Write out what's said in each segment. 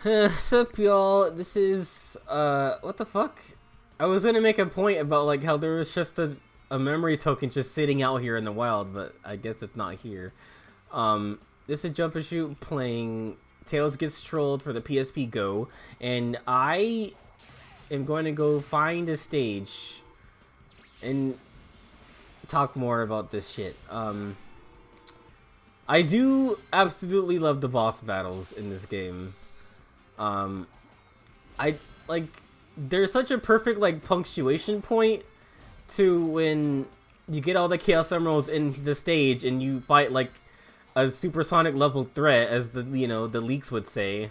Sup, y'all? This is what the fuck? I was gonna make a point about like how there was just a memory token just sitting out here in the wild, but I guess it's not here. This is Jump and Shoot playing Tails Gets Trolled for the PSP Go, and I am going to go find a stage and talk more about this shit. I do absolutely love the boss battles in this game. Um, I like there's such a perfect like punctuation point to when you get all the Chaos Emeralds into the stage and you fight like a supersonic level threat, as the leaks would say.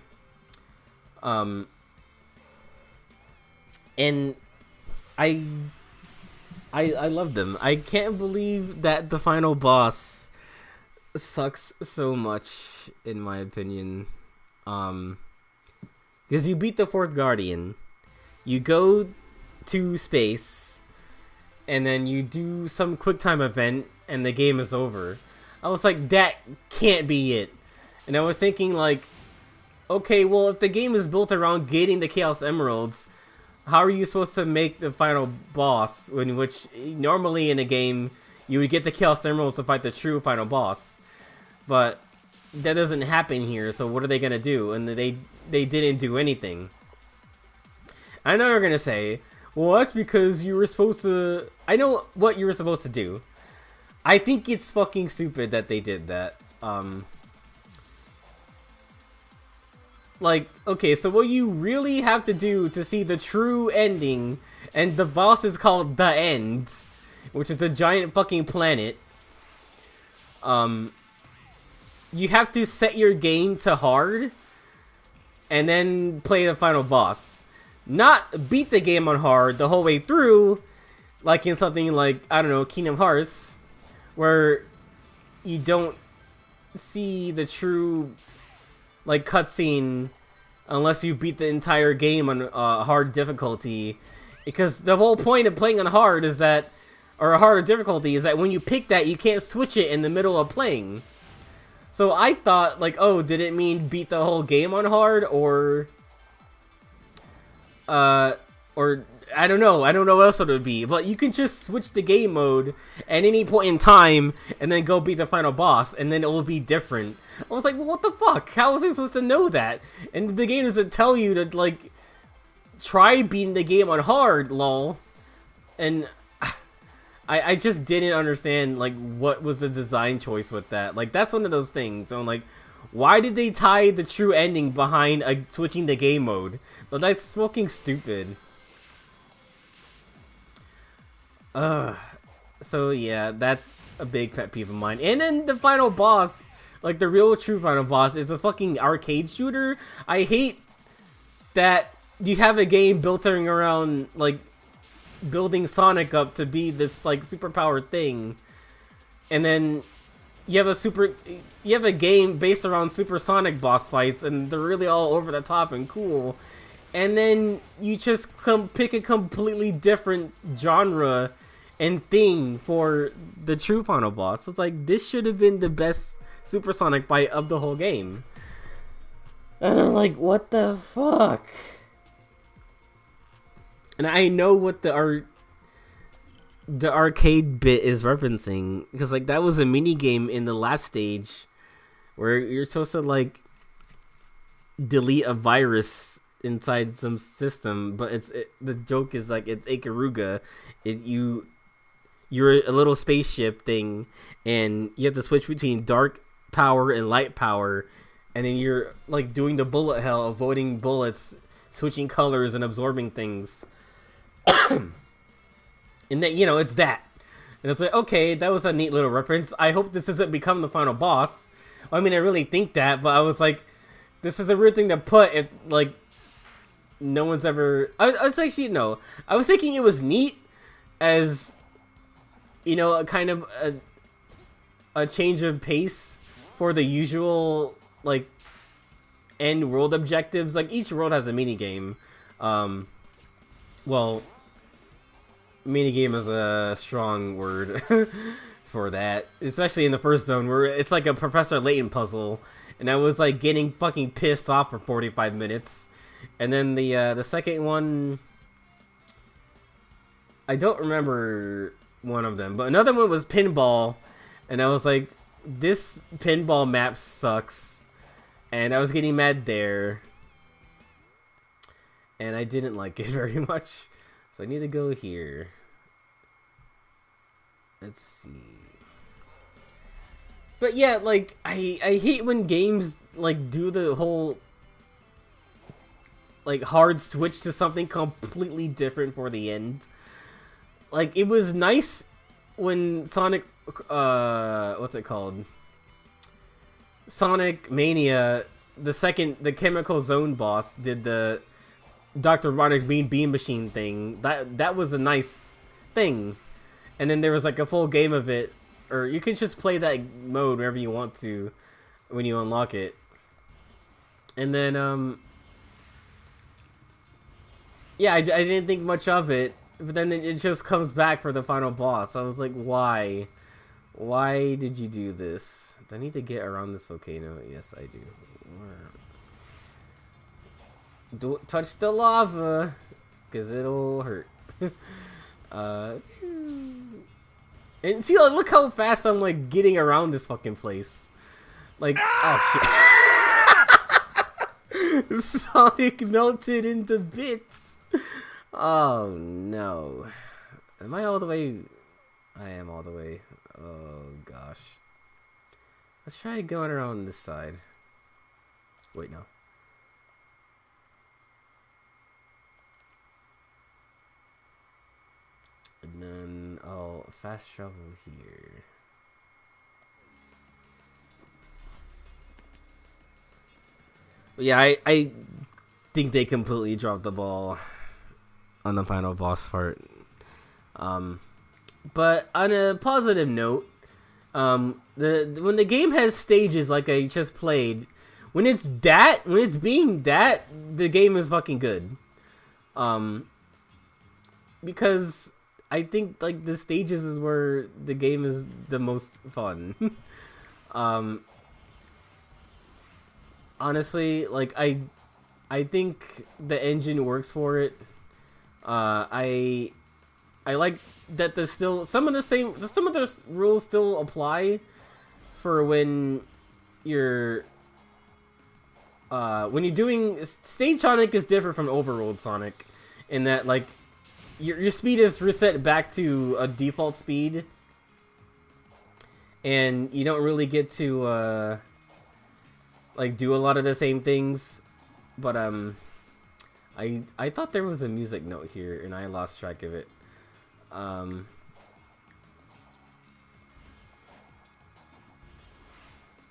And I I love them. I can't believe that the final boss sucks so much, in my opinion. Because you beat the fourth Guardian, you go to space, and then you do some quick time event, and the game is over. I was like, that can't be it. And I was thinking like, okay, well, if the game is built around getting the Chaos Emeralds, how are you supposed to make the final boss, in which normally in a game you would get the Chaos Emeralds to fight the true final boss? But that doesn't happen here, so what are they gonna do? And they didn't do anything. I know you're gonna say, well, that's because you were supposed to... I know what you were supposed to do. I think it's fucking stupid that they did that. Like, okay, so what you really have to do to see the true ending, and the boss is called The End, which is a giant fucking planet, you have to set your game to hard, and then play the final boss. Not beat the game on hard the whole way through, like in something like, I don't know, Kingdom Hearts, where you don't see the true like cutscene unless you beat the entire game on hard difficulty, because the whole point of playing on hard is that, or a harder difficulty, is that when you pick that, you can't switch it in the middle of playing. So I thought like, oh, did it mean beat the whole game on hard, or I don't know what else it would be, but you can just switch the game mode at any point in time and then go beat the final boss, and then it will be different. I was like, well, what the fuck? How was I supposed to know that? And the game doesn't tell you to, like, try beating the game on hard, lol. And I just didn't understand, like, what was the design choice with that. Like, that's one of those things. So I'm like, why did they tie the true ending behind switching the game mode? But that's fucking stupid. So yeah, that's a big pet peeve of mine. And then the final boss, like the real true final boss, is a fucking arcade shooter. I hate that you have a game built around, like, building Sonic up to be this, like, superpowered thing. And then you have a game based around supersonic boss fights, and they're really all over the top and cool. And then you just pick a completely different genre and thing for the true final boss. It's like, this should have been the best supersonic fight of the whole game. And I'm like, what the fuck? And I know what the arcade bit is referencing, because like that was a mini game in the last stage where you're supposed to like delete a virus inside some system, but the joke is like it's Ikaruga. You're a little spaceship thing, and you have to switch between dark power and light power, and then you're like doing the bullet hell, avoiding bullets, switching colors, and absorbing things. And that, it's that. And it's like, okay, that was a neat little reference. I hope this doesn't become the final boss. I mean, I really think that, but I was like, this is a weird thing to put if, like, no one's ever... I was actually, no. I was thinking it was neat as, a kind of a change of pace for the usual, like, end world objectives. Like, each world has a minigame. Well, minigame is a strong word for that. Especially in the first zone, where it's like a Professor Layton puzzle. and I was like getting fucking pissed off for 45 minutes. And then the second one, I don't remember one of them, but another one was pinball, and I was like, this pinball map sucks, and I was getting mad there, and I didn't like it very much, so I need to go here. Let's see. But yeah, like, I hate when games, like, do the whole, like, hard switch to something completely different for the end. Like, it was nice when Sonic, what's it called? Sonic Mania, the Chemical Zone boss did the Dr. Robotnik's Beam Machine thing. That was a nice thing. And then there was like a full game of it, or you can just play that mode whenever you want to when you unlock it. And then, yeah, I didn't think much of it, but then it just comes back for the final boss. I was like, why? Why did you do this? Do I need to get around this volcano? Yes, I do. Don't touch the lava, because it'll hurt. And see, like, look how fast I'm, like, getting around this fucking place. Like, oh, shit. Sonic melted into bits. Oh, no. Am I all the way? I am all the way. Oh, gosh. Let's try going around this side. Wait, no. And then I'll fast travel here. But yeah, I think they completely dropped the ball on the final boss part. But on a positive note, when the game has stages like I just played, when it's being that, the game is fucking good. Because I think like the stages is where the game is the most fun. Honestly, like I think the engine works for it. I like that there's still some of the rules still apply for when you're doing Stage Sonic is different from Overworld Sonic in that like your speed is reset back to a default speed, and you don't really get to like do a lot of the same things. But I thought there was a music note here and I lost track of it.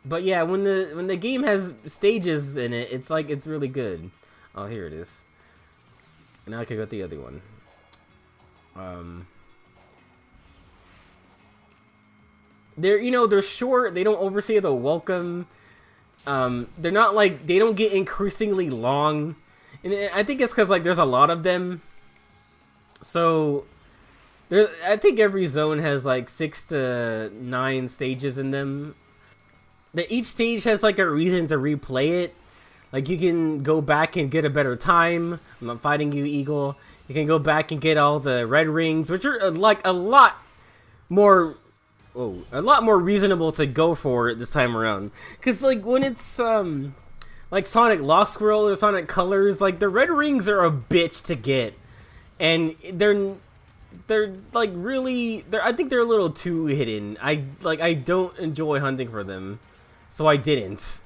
But yeah, when the game has stages in it, it's like it's really good. Oh, here it is. Now I can go with the other one. They're short. They don't overstay the welcome. They're not like, they don't get increasingly long, and I think it's because like there's a lot of them. So I think every zone has like 6 to 9 stages in them. That each stage has like a reason to replay it. Like you can go back and get a better time. I'm not fighting you, Eagle. You can go back and get all the red rings, which are like a lot more reasonable to go for this time around. Cause like when it's like Sonic Lost World or Sonic Colors, like the red rings are a bitch to get, and they're like really, I think they're a little too hidden. I don't enjoy hunting for them, so I didn't.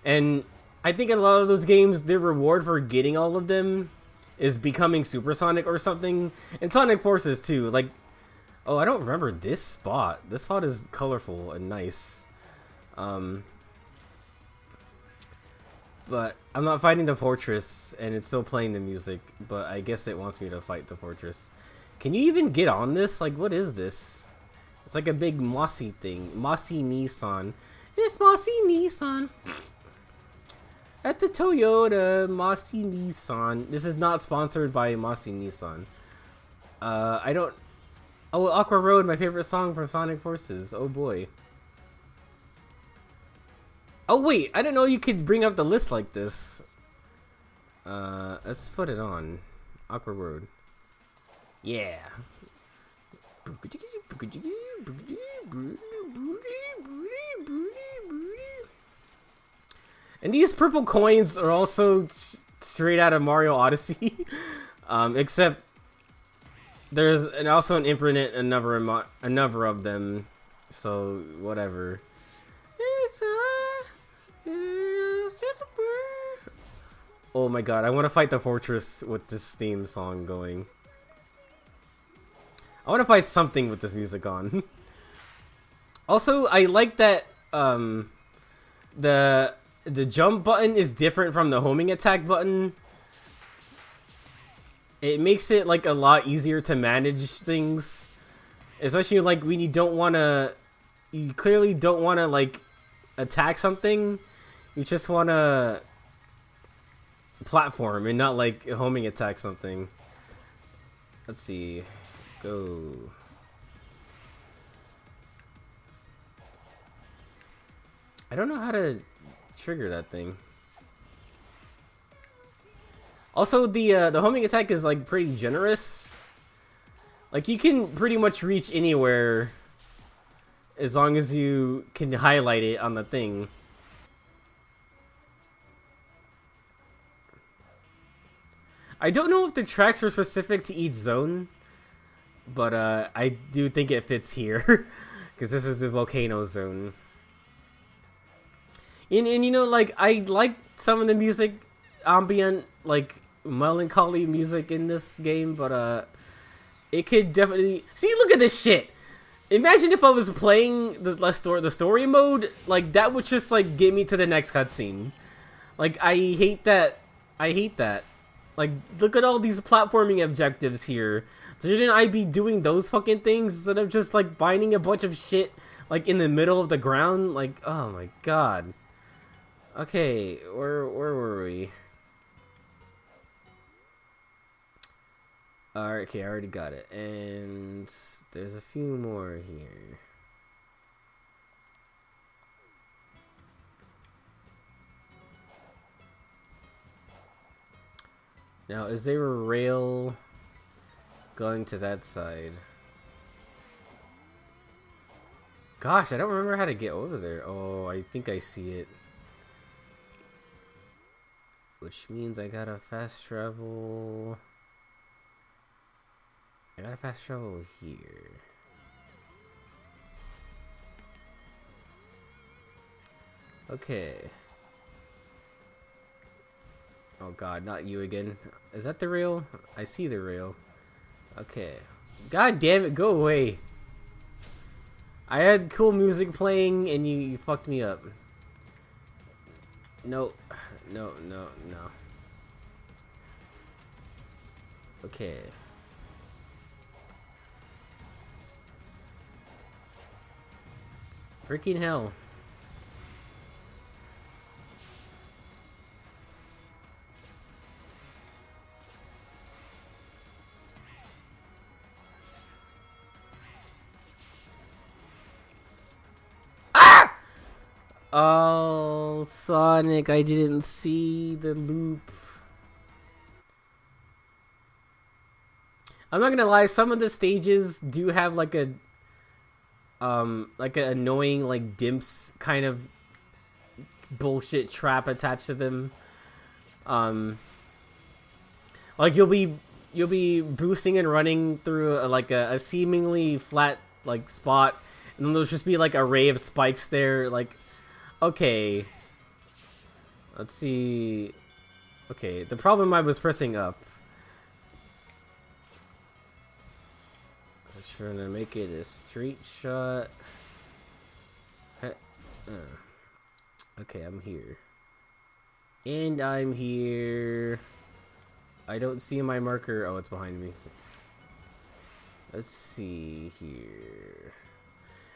And I think in a lot of those games, the reward for getting all of them is becoming Supersonic or something. And Sonic Forces too. Like, oh, I don't remember this spot. This spot is colorful and nice. But I'm not fighting the fortress, and it's still playing the music. But I guess it wants me to fight the fortress. Can you even get on this? Like, what is this? It's like a big mossy thing. Mossy Nissan. It's Mossy Nissan. At the Toyota Mossy Nissan. This is not sponsored by Mossy Nissan. I don't... Oh, Aqua Road, my favorite song from Sonic Forces. Oh boy. Oh wait, I didn't know you could bring up the list like this. Let's put it on. Awkward Road. Yeah. And these purple coins are also straight out of Mario Odyssey. Except there's also an infinite number of them. So whatever. Oh my god, I want to fight the fortress with this theme song going. I want to fight something with this music on. Also, I like that the jump button is different from the homing attack button. It makes it like a lot easier to manage things, especially like when you clearly don't want to like attack something. You just want to platform and not like homing attack something. Let's see. Go. I don't know how to trigger that thing. Also, the homing attack is like pretty generous. Like you can pretty much reach anywhere as long as you can highlight it on the thing. I don't know if the tracks are specific to each zone, but I do think it fits here because this is the volcano zone. And you know, like I like some of the music, ambient, like melancholy music in this game, but it could definitely see. Look at this shit. Imagine if I was playing the story mode, like that would just like get me to the next cutscene. Like I hate that. I hate that. Like, look at all these platforming objectives here. Shouldn't I be doing those fucking things instead of just, like, finding a bunch of shit, like, in the middle of the ground? Like, oh my god. Okay, where were we? Alright, okay, I already got it. And there's a few more here. Now, is there a rail going to that side? Gosh, I don't remember how to get over there. Oh, I think I see it. Which means I gotta fast travel. I gotta fast travel here. Okay. Oh god, not you again. Is that the rail? I see the rail. Okay. God damn it, go away. I had cool music playing and you fucked me up. No. No. Okay. Freaking hell. Oh, Sonic, I didn't see the loop. I'm not gonna lie, some of the stages do have like an annoying like dimps kind of bullshit trap attached to them. Like you'll be boosting and running through a seemingly flat like spot, and then there'll just be like an array of spikes there, like. Okay. Let's see. Okay, the problem I was pressing up. So trying to make it a straight shot. Okay, I'm here. And I'm here. I don't see my marker. Oh, it's behind me. Let's see here.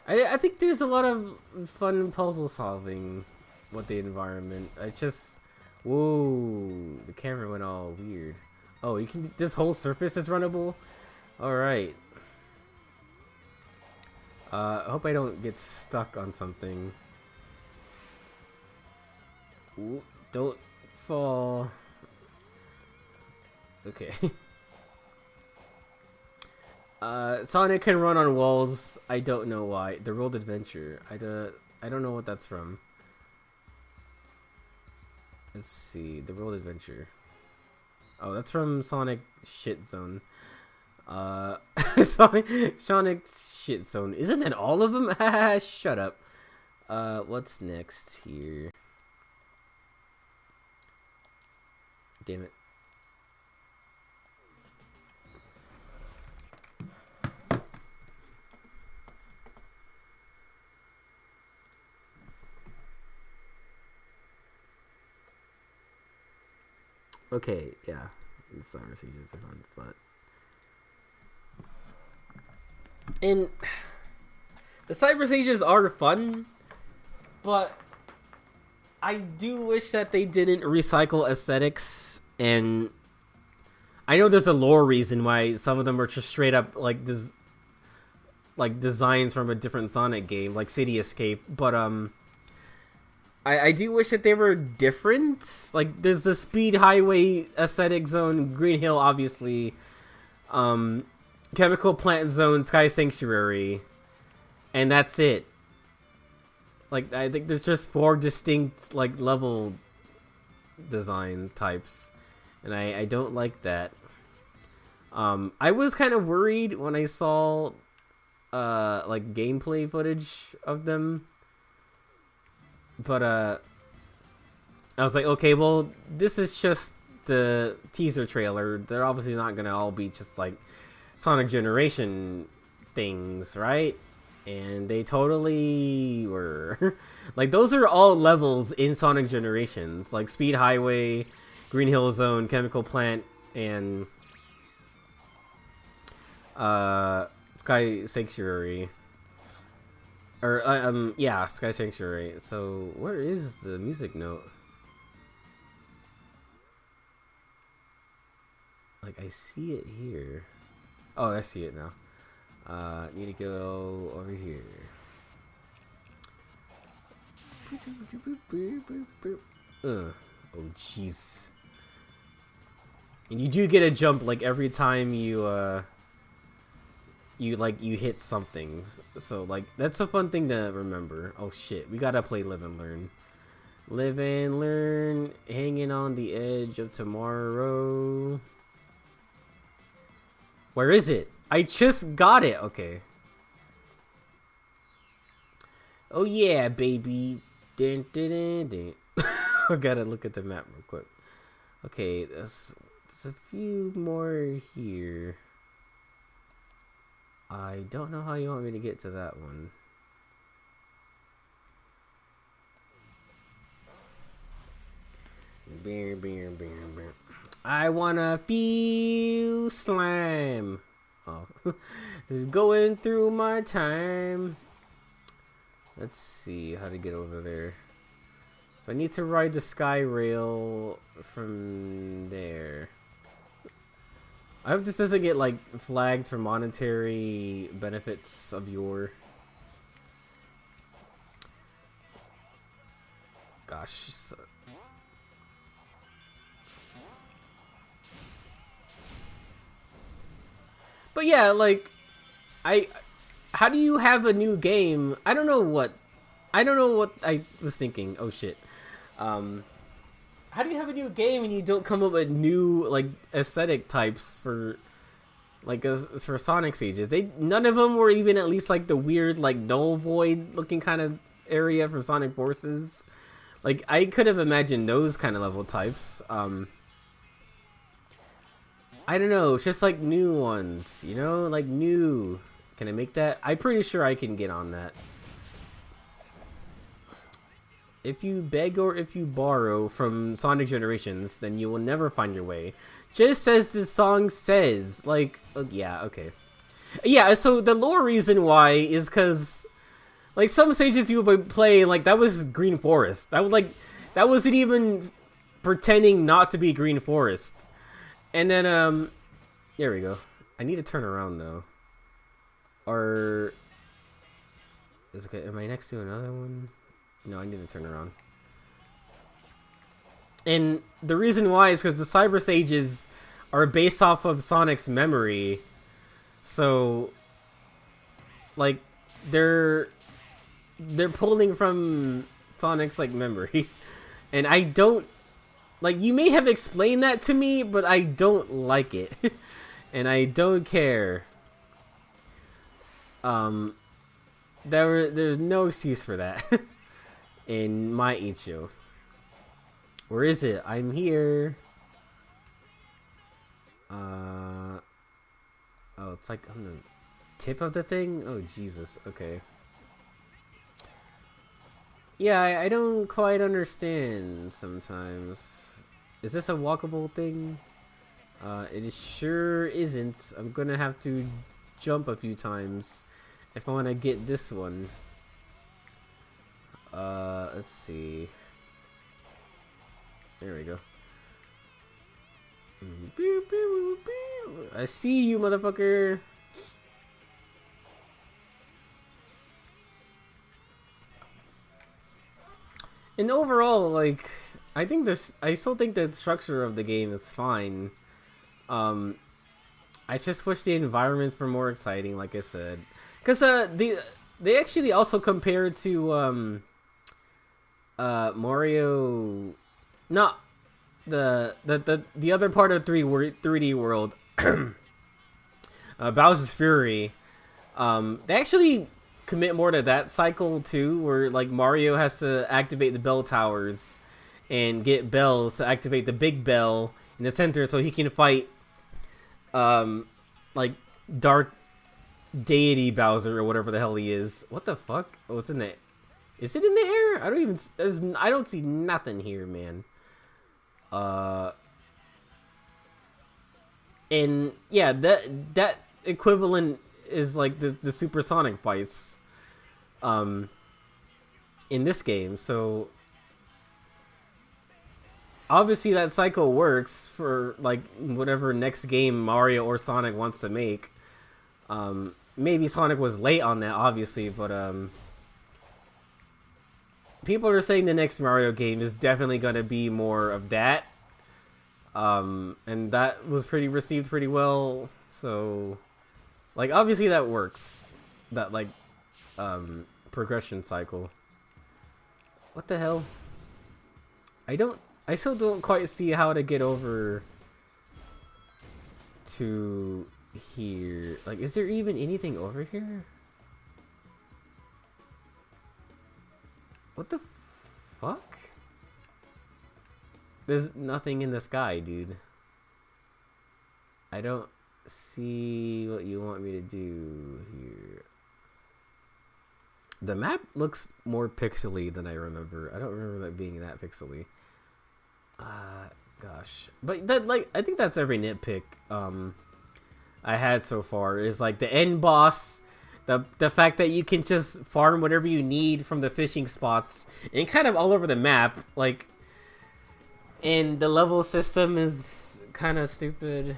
I think there's a lot of fun puzzle solving with the environment. I just... Whoa, the camera went all weird. Oh, you can... This whole surface is runnable? Alright. I hope I don't get stuck on something. Ooh, don't fall. Okay. Sonic can run on walls. I don't know why. The World Adventure. I don't know what that's from. Let's see. The World Adventure. Oh, that's from Sonic Shit Zone. Sonic Shit Zone. Isn't that all of them? Shut up. What's next here? Damn it. Okay, yeah. The Cyber Sieges are fun, but... And... The Cyber Sieges are fun, but... I do wish that they didn't recycle aesthetics, and... I know there's a lore reason why some of them are just straight up, like, designs from a different Sonic game, like City Escape, but, I do wish that they were different. Like, there's the Speed Highway aesthetic zone, Green Hill, obviously, Chemical Plant Zone, Sky Sanctuary, and that's it. Like, I think there's just 4 distinct, like, level design types, and I don't like that. I was kind of worried when I saw, like, gameplay footage of them. But, I was like, okay, well, this is just the teaser trailer. They're obviously not gonna all be just, like, Sonic Generation things, right? And they totally were. Like, those are all levels in Sonic Generations. Like, Speed Highway, Green Hill Zone, Chemical Plant, and, Sky Sanctuary. Or, yeah, Sky Sanctuary. So, where is the music note? Like, I see it here. Oh, I see it now. Need to go over here. Oh, jeez. And you do get a jump, like, every time you hit something. So, like, that's a fun thing to remember. Oh shit, we gotta play Live and Learn. Live and Learn, hanging on the edge of tomorrow. Where is it? I just got it. Okay. Oh yeah, baby. Dun, dun, dun, dun. I gotta look at the map real quick. Okay, there's a few more here. I don't know how you want me to get to that one. Beer, beer, beer, beer. I wanna feel slime. Oh, just going through my time. Let's see how to get over there. So I need to ride the Sky Rail from there. I hope this doesn't get, like, flagged for monetary benefits of your... Gosh. But yeah, like, how do you have a new game? I don't know what I was thinking. Oh shit. How do you have a new game and you don't come up with new, like, aesthetic types for, like, for Sonic Sieges? None of them were even at least, like, the weird, like, null void looking kind of area from Sonic Forces. Like, I could have imagined those kind of level types. I don't know, it's just, like, new ones, you know? Like, new. Can I make that? I'm pretty sure I can get on that. If you beg or if you borrow from Sonic Generations, then you will never find your way. Just as the song says. Like, yeah, okay. Yeah, so the lore reason why is because, like, some stages you would play, like, that was Green Forest. That wasn't even pretending not to be Green Forest. And then, there we go. I need to turn around, though. Or, am I next to another one? No, I need to turn around. And the reason why is because the Cyber Sages are based off of Sonic's memory. So, like, they're pulling from Sonic's, like, memory. And I don't... Like, you may have explained that to me, but I don't like it. And I don't care. There's no excuse for that. In my Ichigo. Where is it? I'm here. Oh, it's like on the tip of the thing? Oh, Jesus. Okay. Yeah, I don't quite understand sometimes. Is this a walkable thing? It sure isn't. I'm gonna have to jump a few times if I want to get this one. Let's see. There we go. I see you, motherfucker. And overall, like, I still think the structure of the game is fine. I just wish the environments were more exciting, like I said. Because, they actually also compared to, Mario... Not the other part of 3D World, Bowser's Fury. They actually commit more to that cycle too, where like Mario has to activate the bell towers and get bells to activate the big bell in the center, so he can fight, like Dark Deity Bowser or whatever the hell he is. What the fuck? Oh, it's in the. Is it in the air? I don't see nothing here, man. And yeah, that equivalent is like the supersonic fights, in this game. So obviously that cycle works for like whatever next game Mario or Sonic wants to make. Maybe Sonic was late on that, obviously, but people are saying the next Mario game is definitely going to be more of that. And that was received pretty well. So, like, obviously that works. That, like, progression cycle. What the hell? I still don't quite see how to get over to here. Like, is there even anything over here? What the fuck? There's nothing in the sky, dude. I don't see what you want me to do here. The map looks more pixely than I remember. I don't remember that being that pixely. Gosh. But that, like, I think that's every nitpick I had so far, is like the end boss. The fact that you can just farm whatever you need from the fishing spots and kind of all over the map, like, and the level system is kind of stupid.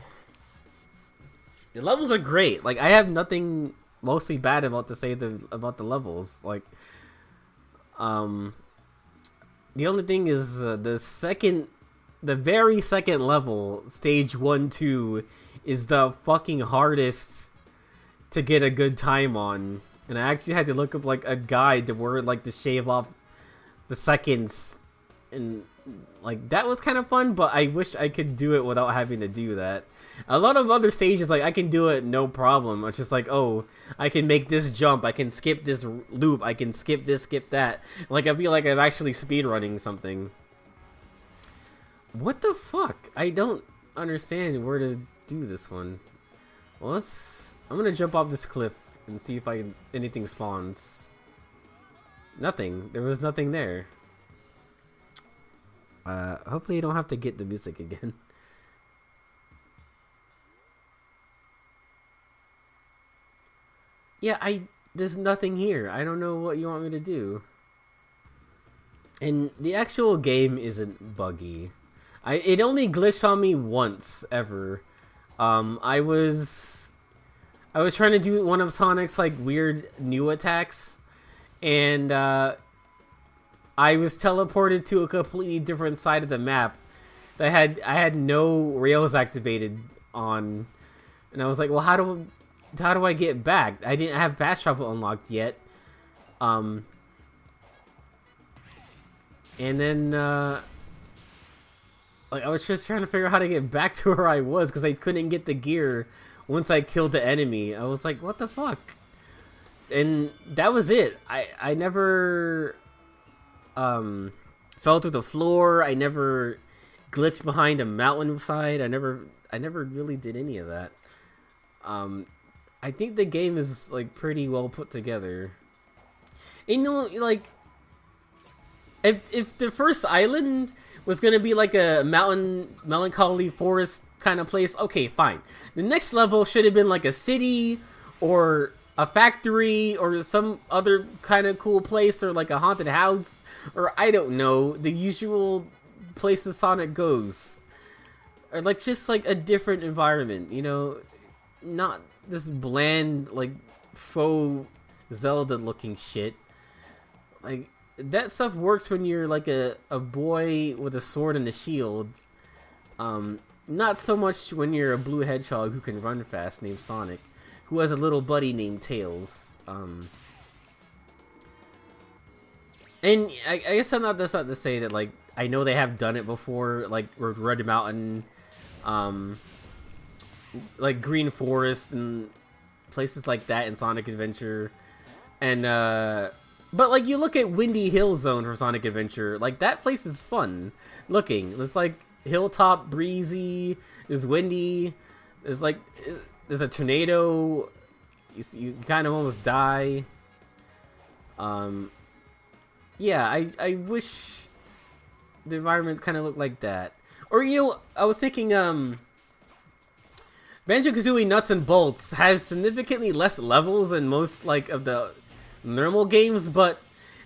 The levels are great. Like, I have nothing mostly bad about to say about the levels. Like, the only thing is the very second level, stage 1-2, is the fucking hardest to get a good time on. And I actually had to look up like a guide to where like to shave off the seconds, and like that was kind of fun, but I wish I could do it without having to do that. A lot of other stages, like, I can do it no problem. It's just like, oh, I can make this jump, I can skip this loop, I can skip this, skip that. Like, I feel like I'm actually speedrunning something. What the fuck? I don't understand where to do this one. Well, I'm gonna jump off this cliff and see if anything spawns. Nothing. There was nothing there. Hopefully you don't have to get the music again. Yeah, there's nothing here. I don't know what you want me to do. And the actual game isn't buggy. It only glitched on me once ever. I was trying to do one of Sonic's like weird new attacks, and I was teleported to a completely different side of the map. I had no rails activated on, and I was like, well, how do I get back? I didn't have fast travel unlocked yet. And then like I was just trying to figure out how to get back to where I was because I couldn't get the gear once I killed the enemy. I was like, what the fuck? And that was it. I never fell through the floor. I never glitched behind a mountainside. I never really did any of that. I think the game is like pretty well put together. And, you know, like if the first island was gonna be like a melancholy forest kind of place, okay, fine. The next level should have been like a city or a factory or some other kind of cool place, or like a haunted house, or I don't know, the usual places Sonic goes, or like just like a different environment, you know, not this bland like faux Zelda looking shit. Like that stuff works when you're like a boy with a sword and a shield. Not so much when you're a blue hedgehog who can run fast named Sonic, who has a little buddy named Tails. And I guess that's not to say that, like, I know they have done it before, like Red Mountain, like Green Forest and places like that in Sonic Adventure. And but like you look at Windy Hill Zone for Sonic Adventure, like that place is fun looking. It's like hilltop, breezy, it's windy, there's like there's a tornado, you kind of almost die. Yeah, I wish the environment kind of looked like that. Or, you know, I was thinking Banjo-Kazooie Nuts and Bolts has significantly less levels than most like of the normal games, but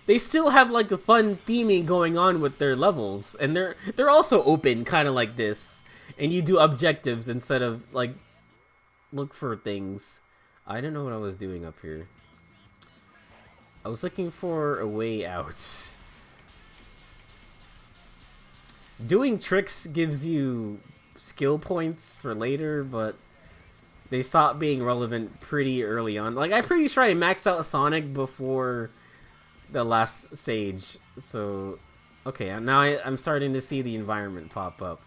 they still have like a fun theming going on with their levels, and they're also open kind of like this, and you do objectives instead of like look for things. I don't know what I was doing up here. I was looking for a way out. Doing tricks gives you skill points for later, but they stopped being relevant pretty early on. Like, I'm pretty sure I maxed out Sonic before the last stage. So, okay, now I'm starting to see the environment pop up.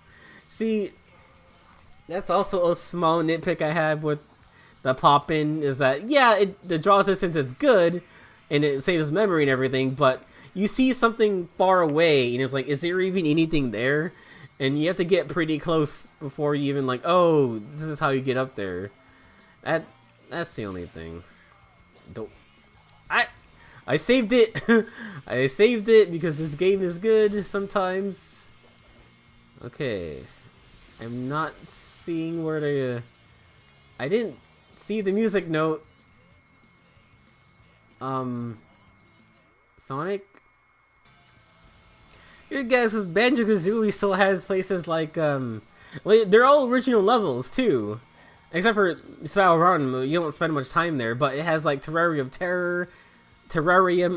See, that's also a small nitpick I have with the pop-in, is that, yeah, the draw distance is good, and it saves memory and everything, but you see something far away, and it's like, is there even anything there? And you have to get pretty close before you even like, oh, this is how you get up there. That's the only thing. I saved it. I saved it because this game is good sometimes. Okay. I'm not seeing where to... I didn't see the music note. Sonic? Good guess, Banjo-Kazooie still has places like, well, they're all original levels, too. Except for Spiral Run, you don't spend much time there, but it has, like, Terrarium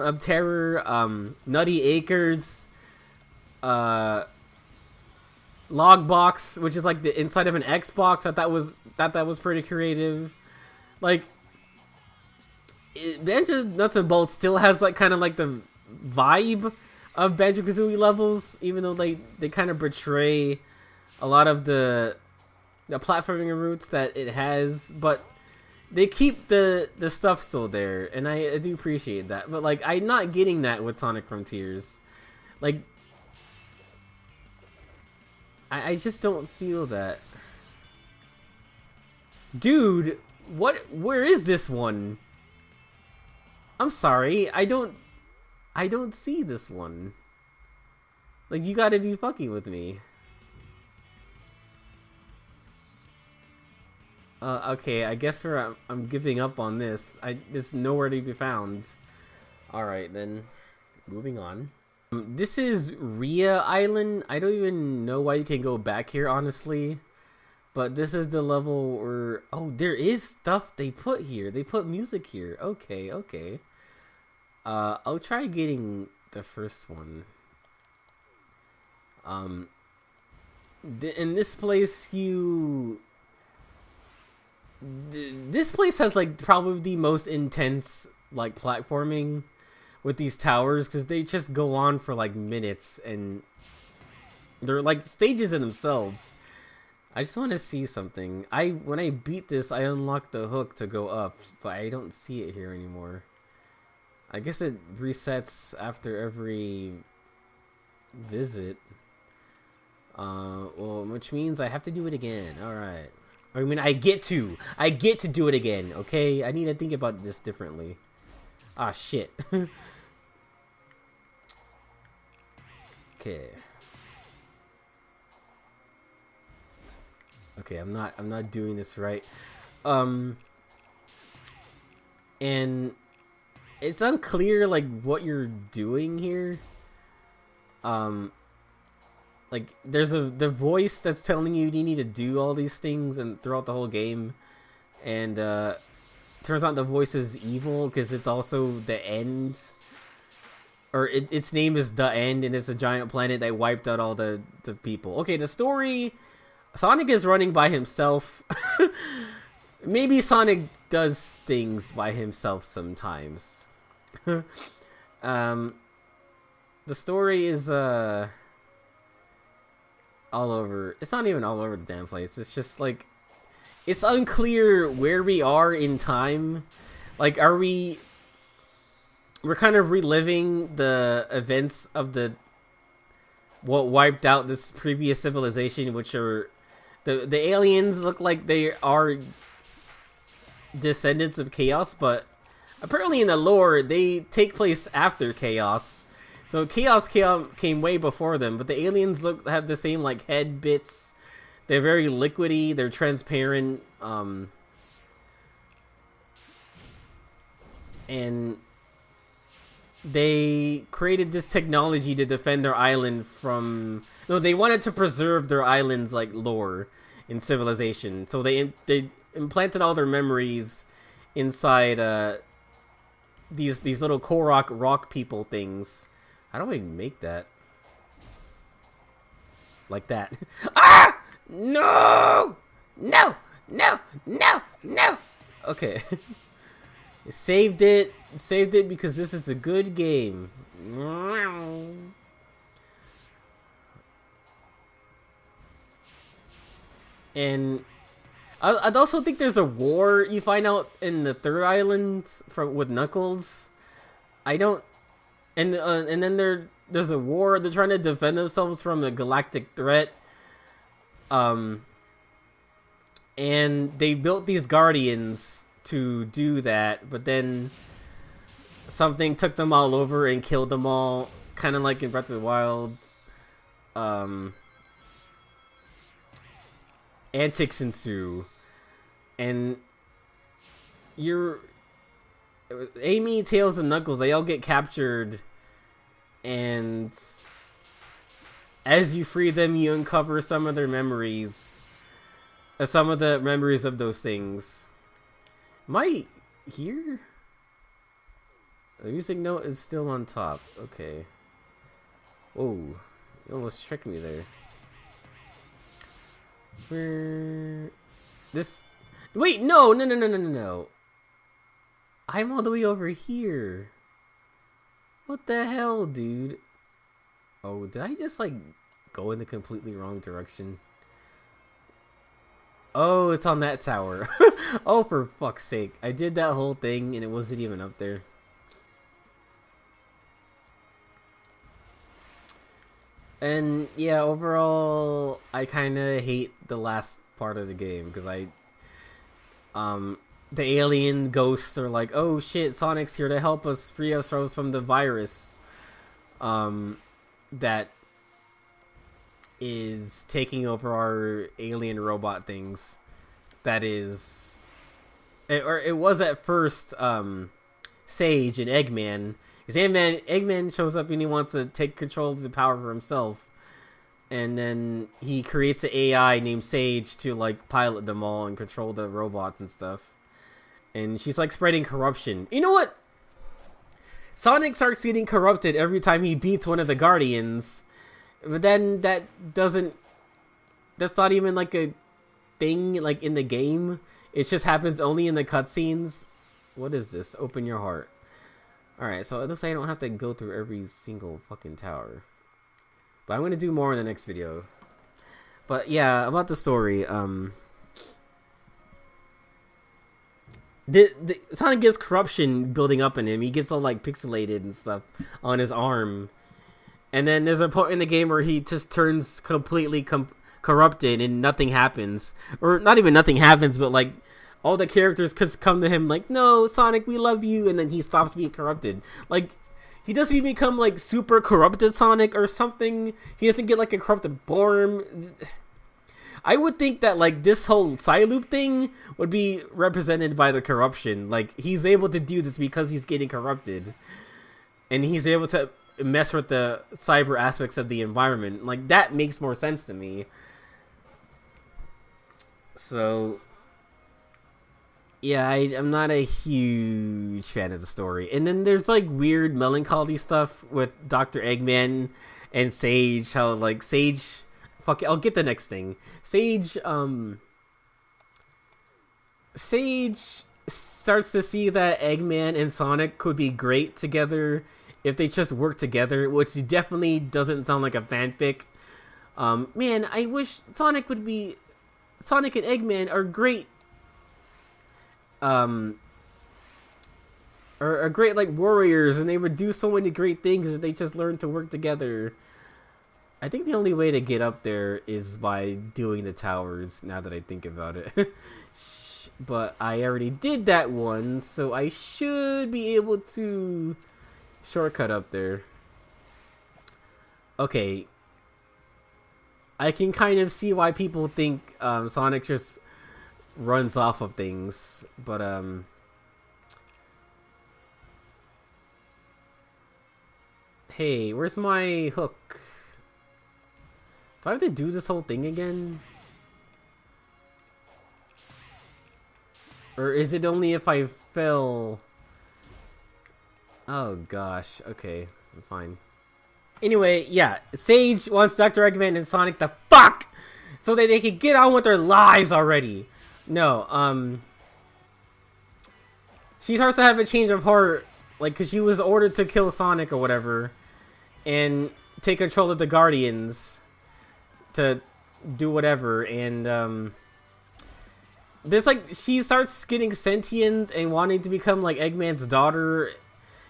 of Terror, Nutty Acres, Logbox, which is, like, the inside of an Xbox. I thought that was pretty creative. Like, Banjo Nuts and Bolts still has, like, kind of, like, the vibe of Banjo-Kazooie levels, even though they kind of betray a lot of the platforming routes that it has, but they keep the stuff still there, and I do appreciate that. But like, I'm not getting that with Sonic Frontiers. Like, I just don't feel that. Dude, where is this one? I'm sorry, I don't see this one. Like, you gotta be fucking with me. Okay, I guess I'm giving up on this. It's nowhere to be found. Alright, then. Moving on. This is Rhea Island. I don't even know why you can go back here, honestly. But this is the level where... Oh, there is stuff they put here. They put music here. Okay. I'll try getting the first one. In this place, this place has like probably the most intense like platforming with these towers, because they just go on for like minutes and they're like stages in themselves. I just want to see something. When I beat this, I unlocked the hook to go up, but I don't see it here anymore. I guess it resets after every visit. Well, which means I have to do it again. Alright. I mean, I get to do it again, okay? I need to think about this differently. Ah, shit. Okay. Okay, I'm not doing this right. And it's unclear like what you're doing here. Like there's the voice that's telling you you need to do all these things and throughout the whole game, and turns out the voice is evil because it's also the end, or its name is the End, and it's a giant planet that wiped out all the people. Okay, the story: Sonic is running by himself. Maybe Sonic does things by himself sometimes. The story is all over. It's not even all over the damn place. It's just like it's unclear where we are in time. Like, we're kind of reliving the events of what wiped out this previous civilization, which are the aliens look like they are descendants of Chaos, but apparently in the lore they take place after Chaos. So Chaos came way before them, but the aliens have the same like head bits. They're very liquidy. They're transparent. And they created this technology to defend their island from. No, they wanted to preserve their island's like lore and civilization. So they implanted all their memories inside these little Korok rock people things. How do I make that? Like that. Ah! No! No! No! No! No! Okay. Saved it because this is a good game. And I'd also think there's a war you find out in the third island with Knuckles. I don't. And then there's a war. They're trying to defend themselves from a galactic threat. And they built these guardians to do that, but then something took them all over and killed them all, kind of like in Breath of the Wild. Antics ensue, and Amy, Tails, and Knuckles, they all get captured, and as you free them, you uncover some of their memories. Some of the memories of those things. Am I here? The music note is still on top. Okay. Oh, you almost tricked me there. Wait, no. I'm all the way over here. What the hell, dude? Oh, did I just like go in the completely wrong direction? Oh, it's on that tower. Oh, for fuck's sake. I did that whole thing and it wasn't even up there. And yeah, overall, I kind of hate the last part of the game because the alien ghosts are like, oh shit, Sonic's here to help us free ourselves from the virus that is taking over our alien robot things. That is, it was at first Sage and Eggman. Because Eggman shows up and he wants to take control of the power for himself, and then he creates an AI named Sage to like pilot them all and control the robots and stuff. And she's like spreading corruption. You know what? Sonic starts getting corrupted every time he beats one of the Guardians, but then that's not even like a thing like in the game. It just happens only in the cutscenes. What is this? Open your heart. Alright, so it looks like I don't have to go through every single fucking tower. But I'm gonna do more in the next video. But yeah, about the story, Sonic gets corruption building up in him. He gets all like pixelated and stuff on his arm. And then there's a point in the game where he just turns completely corrupted and nothing happens. Or not even nothing happens, but like all the characters just come to him like, no, Sonic, we love you. And then he stops being corrupted. Like, he doesn't even become like super corrupted Sonic or something. He doesn't get like a corrupted form. I would think that like this whole Psyloop thing would be represented by the corruption. Like, he's able to do this because he's getting corrupted. And he's able to mess with the cyber aspects of the environment. Like, that makes more sense to me. So yeah, I'm not a huge fan of the story. And then there's like weird melancholy stuff with Dr. Eggman and Sage. How like Sage, fuck it, I'll get the next thing. Sage starts to see that Eggman and Sonic could be great together if they just work together, which definitely doesn't sound like a fanfic. Man, I wish Sonic and Eggman are great. Are great like warriors, and they would do so many great things if they just learned to work together. I think the only way to get up there is by doing the towers, now that I think about it. But I already did that one, so I should be able to shortcut up there. Okay, I can kind of see why people think Sonic just runs off of things, but hey, where's my hook? Do I have to do this whole thing again? Or is it only if I fell? Oh gosh, okay, I'm fine. Anyway, yeah, Sage wants Dr. Eggman and Sonic to fuck so that they can get on with their lives already. No, she starts to have a change of heart, like, because she was ordered to kill Sonic or whatever, and take control of the Guardians to do whatever, and, there's, like, she starts getting sentient and wanting to become, like, Eggman's daughter.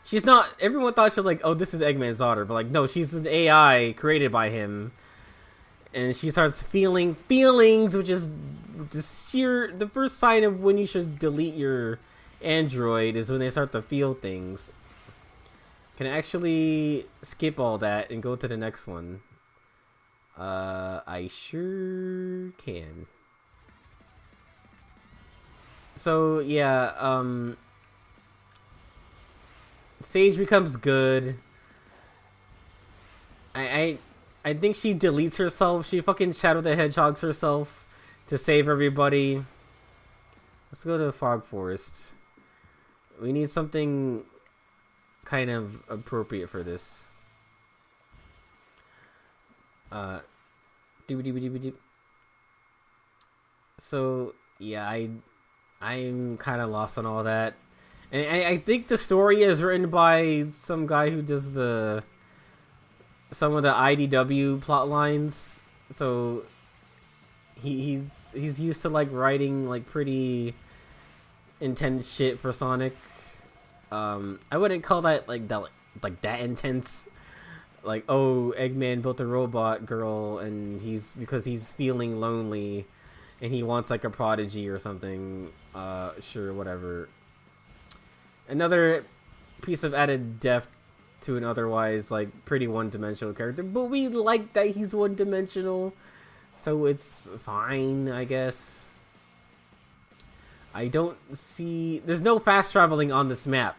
She's not, everyone thought she was like, oh, this is Eggman's daughter, but, like, no, she's an AI created by him. And she starts feeling feelings, which is just the first sign of when you should delete your Android is when they start to feel things. Can I actually skip all that and go to the next one? I sure can. So yeah, Sage becomes good. I think she deletes herself. She fucking Shadow the Hedgehogs herself to save everybody. Let's go to the Fog Forest. We need something kind of appropriate for this. So yeah, I'm kind of lost on all that, and I think the story is written by some guy who does some of the IDW plot lines. So he's used to like writing like pretty intense shit for Sonic. I wouldn't call that like that intense. Like, oh, Eggman built a robot girl, and because he's feeling lonely, and he wants like a prodigy or something. Sure, whatever. Another piece of added depth to an otherwise like pretty one-dimensional character, but we like that he's one-dimensional, so it's fine, I guess. I don't see, there's no fast traveling on this map,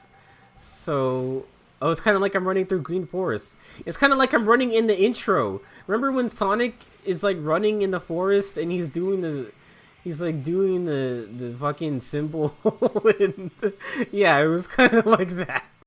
so oh, it's kind of like I'm running through Green Forest. It's kind of like I'm running in the intro. Remember when Sonic is like running in the forest and he's doing the fucking symbol? Yeah, it was kind of like that.